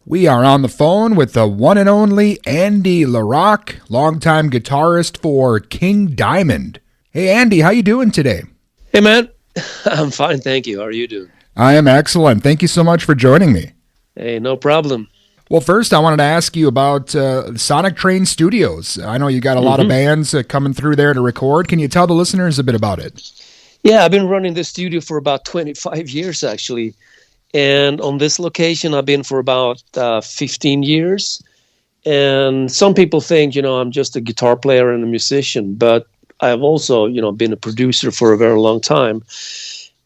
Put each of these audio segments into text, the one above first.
We are on the phone with the one and only Andy LaRocque, longtime guitarist for King Diamond. Hey Andy, how you doing today? Hey man, I'm fine, thank you. How are you doing? I am excellent. Thank you so much for joining me. Hey, no problem. Well, first I wanted to ask you about Sonic Train Studios. I know you got a lot of bands coming through there to record. Can you tell the listeners a bit about it? Yeah, I've been running the studio for about 25 years actually. And on this location, I've been for about 15 years. And some people think, I'm just a guitar player and a musician, but I've also, been a producer for a very long time.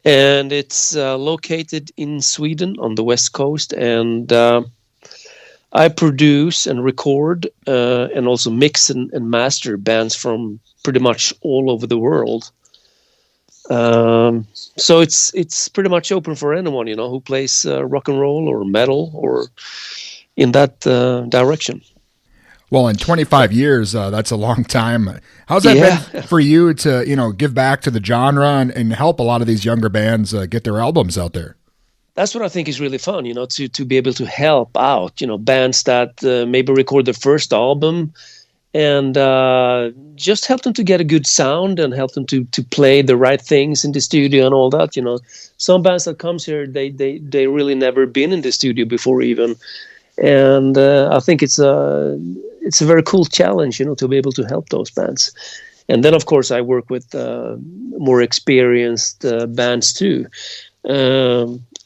And it's located in Sweden on the West Coast. And I produce and record and also mix and master bands from pretty much all over the world. So it's pretty much open for anyone, who plays rock and roll or metal or in that direction. Well, in 25 years, that's a long time. How's that been for you to, give back to the genre and help a lot of these younger bands get their albums out there? That's what I think is really fun, to be able to help out, bands that maybe record their first album and just help them to get a good sound and help them to play the right things in the studio and all that. Some bands that comes here, they really never been in the studio before even, and I think it's a very cool challenge, to be able to help those bands. And then of course I work with more experienced bands too.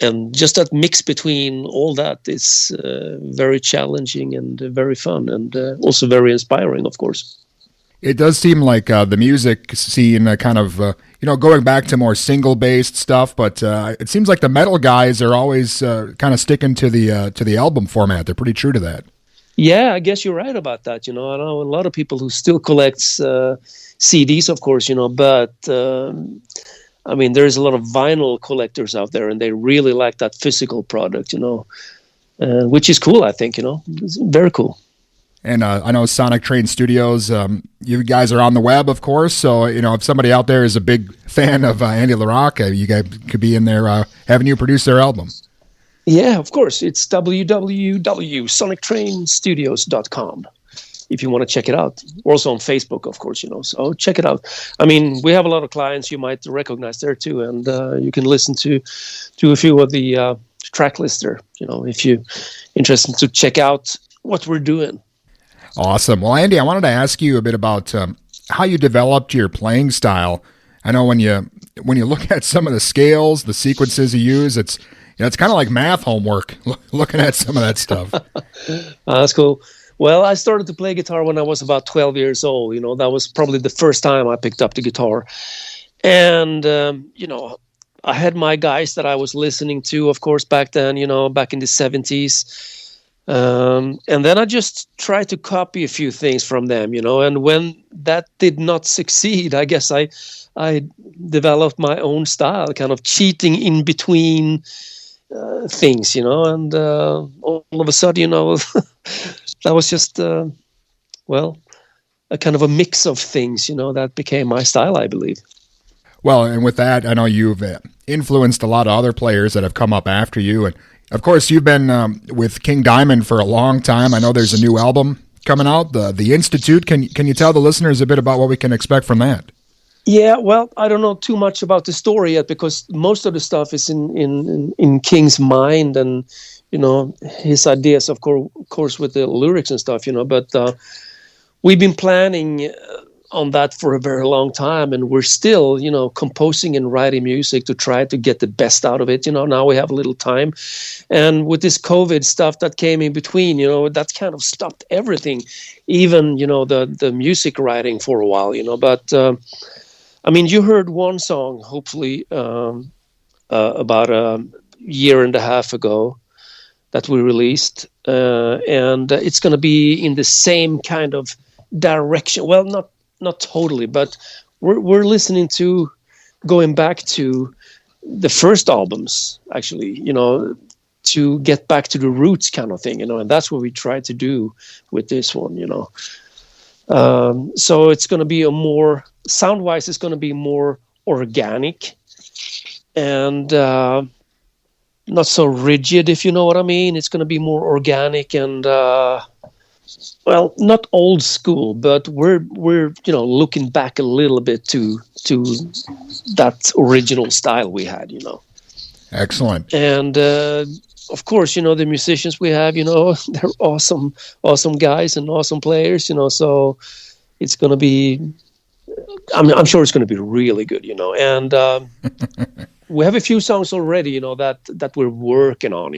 And just that mix between all that is very challenging and very fun and also very inspiring, of course. It does seem like the music scene kind of, going back to more single-based stuff, but it seems like the metal guys are always kind of sticking to the album format. They're pretty true to that. Yeah, I guess you're right about that. I know a lot of people who still collects CDs, of course, but there's a lot of vinyl collectors out there, and they really like that physical product, which is cool, I think, It's very cool. And I know Sonic Train Studios, you guys are on the web, of course, so, if somebody out there is a big fan of Andy LaRocque, you guys could be in there having you produce their album. Yeah, of course. It's www.sonictrainstudios.com. If you want to check it out. Also on Facebook, of course, so check it out. We have a lot of clients you might recognize there too, and you can listen to a few of the track lists there, if you're interested to check out what we're doing. Awesome. Well, Andy, I wanted to ask you a bit about how you developed your playing style. I know when you look at some of the scales, the sequences you use, it's kind of like math homework looking at some of that stuff. That's cool. Well, I started to play guitar when I was about 12 years old. That was probably the first time I picked up the guitar. And, I had my guys that I was listening to, of course, back then, back in the 70s. And then I just tried to copy a few things from them, and when that did not succeed, I guess I developed my own style, kind of cheating in between things, and all of a sudden, that was just, a kind of a mix of things, that became my style, I believe. Well, and with that, I know you've influenced a lot of other players that have come up after you. And, of course, you've been with King Diamond for a long time. I know there's a new album coming out, The Institute. Can you tell the listeners a bit about what we can expect from that? Yeah, well, I don't know too much about the story yet because most of the stuff is in King's mind and, his ideas, of course, with the lyrics and stuff, but we've been planning on that for a very long time, and we're still, composing and writing music to try to get the best out of it. Now we have a little time, and with this COVID stuff that came in between, that kind of stopped everything, even, the music writing for a while, but, you heard one song, hopefully, about a year and a half ago that we released, and it's going to be in the same kind of direction. Well, not totally, but we're listening to going back to the first albums, actually, to get back to the roots kind of thing, and that's what we try to do with this one, So it's going to be sound-wise, it's going to be more organic and not so rigid, if you know what I mean. It's going to be more organic and not old school, but we're looking back a little bit to that original style we had. Excellent. And of course, the musicians we have, they're awesome guys and awesome players. So it's going to be. I'm sure it's going to be really good. And. We have a few songs already, that we're working on,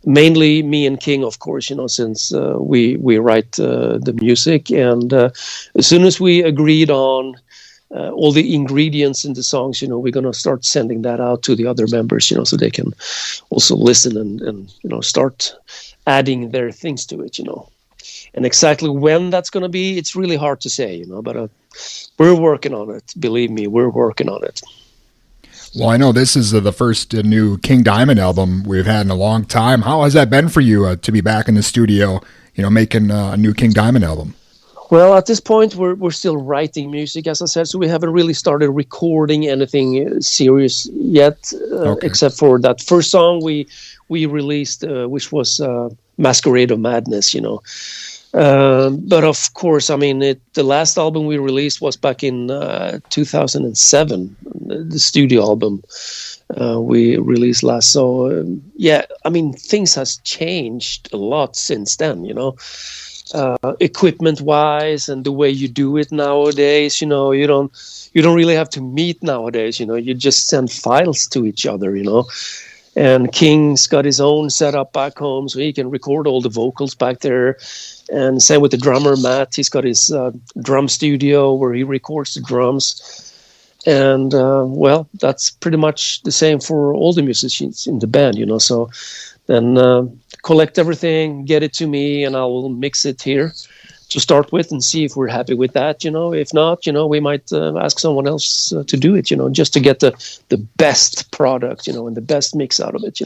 mainly me and King, of course, since we write the music. And as soon as we agreed on all the ingredients in the songs, we're going to start sending that out to the other members, so they can also listen and start adding their things to it, And exactly when that's going to be, it's really hard to say, but we're working on it. Believe me, we're working on it. Well, I know this is the first new King Diamond album we've had in a long time. How has that been for you to be back in the studio, making a new King Diamond album? Well, at this point, we're still writing music, as I said, so we haven't really started recording anything serious yet, except for that first song we released, which was Masquerade of Madness, But of course, the last album we released was back in 2007, the studio album we released last. So things has changed a lot since then, equipment wise and the way you do it nowadays. You don't really have to meet nowadays. You just send files to each other. And King's got his own setup back home, so he can record all the vocals back there. And same with the drummer, Matt. He's got his drum studio where he records the drums. And, that's pretty much the same for all the musicians in the band, So then collect everything, get it to me, and I will mix it here to start with and see if we're happy with that. If not, we might ask someone else to do it, just to get the best product, and the best mix out of it,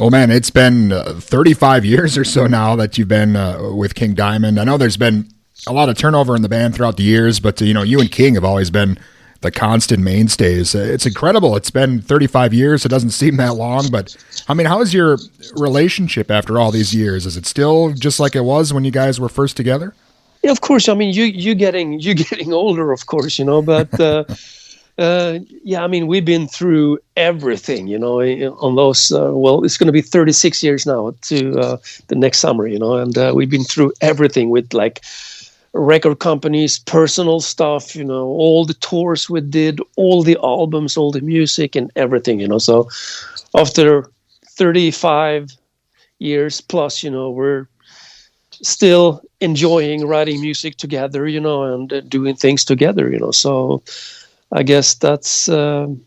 Oh man, it's been 35 years or so now that you've been with King Diamond. I know there's been a lot of turnover in the band throughout the years, but you and King have always been the constant mainstays. It's incredible. It's been 35 years. It doesn't seem that long, but how is your relationship after all these years? Is it still just like it was when you guys were first together? Yeah, of course. You getting older, of course, but we've been through everything, on those. It's going to be 36 years now to the next summer, and we've been through everything with like record companies, personal stuff, all the tours we did, all the albums, all the music and everything, So after 35 years plus, we're still enjoying writing music together, and doing things together, So I guess that's, what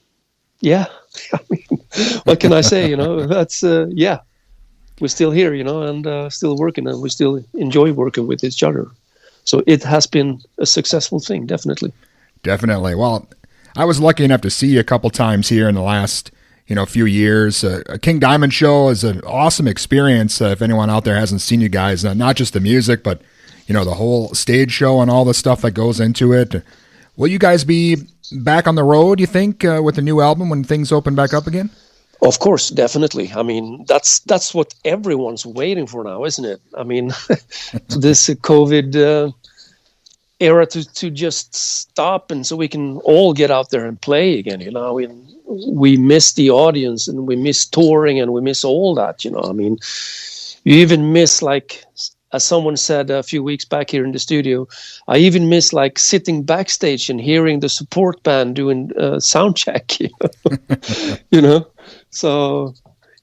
can I say, That's, we're still here, and still working, and we still enjoy working with each other. So it has been a successful thing, definitely. Definitely. Well, I was lucky enough to see you a couple times here in the last, few years. A King Diamond show is an awesome experience. If anyone out there hasn't seen you guys, not just the music, but, the whole stage show and all the stuff that goes into it. Will you guys be back on the road, you think, with the new album when things open back up again? Of course, definitely. That's what everyone's waiting for now, isn't it? This COVID era to just stop, and so we can all get out there and play again. We miss the audience, and we miss touring, and we miss all that. You even miss, like, as someone said a few weeks back here in the studio, I even miss like sitting backstage and hearing the support band doing sound check. So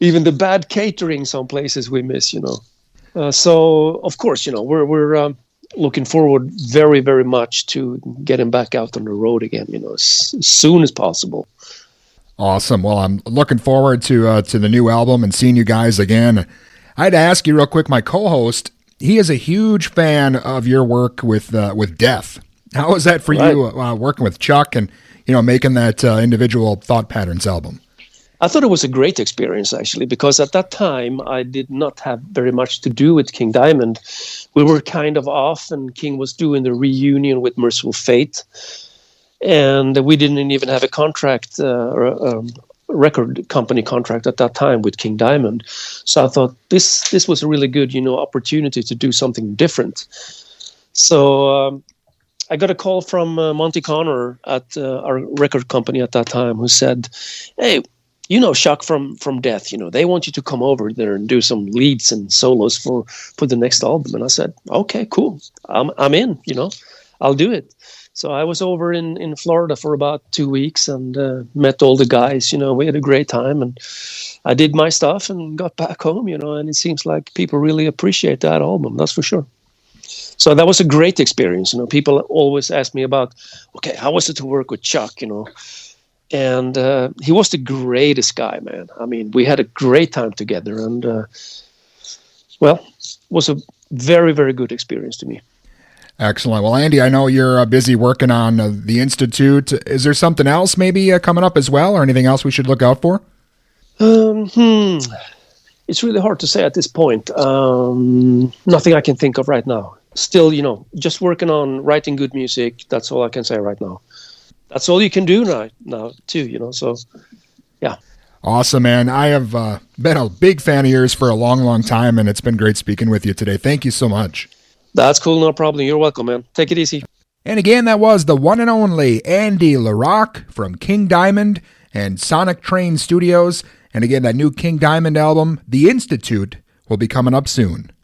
even the bad catering, some places we miss. So of course, we're looking forward very, very much to getting back out on the road again. As soon as possible. Awesome. Well, I'm looking forward to the new album and seeing you guys again. I had to ask you real quick, my co-host, he is a huge fan of your work with Death. How was that for you working with Chuck and making that individual Thought Patterns album? I thought it was a great experience, actually, because at that time I did not have very much to do with King Diamond. We were kind of off, and King was doing the reunion with Merciful Fate, and we didn't even have a contract record company contract at that time with King Diamond. So I thought this was a really good, opportunity to do something different. So I got a call from Monty Connor at our record company at that time, who said, "Hey, Chuck from Death, they want you to come over there and do some leads and solos for the next album." And I said, "Okay, cool. I'm in, I'll do it." So I was over in Florida for about 2 weeks and met all the guys. We had a great time, and I did my stuff and got back home, and it seems like people really appreciate that album. That's for sure. So that was a great experience. People always ask me about, okay, how was it to work with Chuck, And he was the greatest guy, man. I mean, we had a great time together, and it was a very, very good experience to me. Excellent. Well, Andy, I know you're busy working on the Institute. Is there something else maybe coming up as well, or anything else we should look out for? It's really hard to say at this point. Nothing I can think of right now. Still, just working on writing good music. That's all I can say right now. That's all you can do now too, so yeah. Awesome, man. I have been a big fan of yours for a long, long time, and it's been great speaking with you today. Thank you so much. That's cool, no problem. You're welcome, man. Take it easy. And again, that was the one and only Andy LaRocque from King Diamond and Sonic Train Studios. And again, that new King Diamond album, The Institute, will be coming up soon.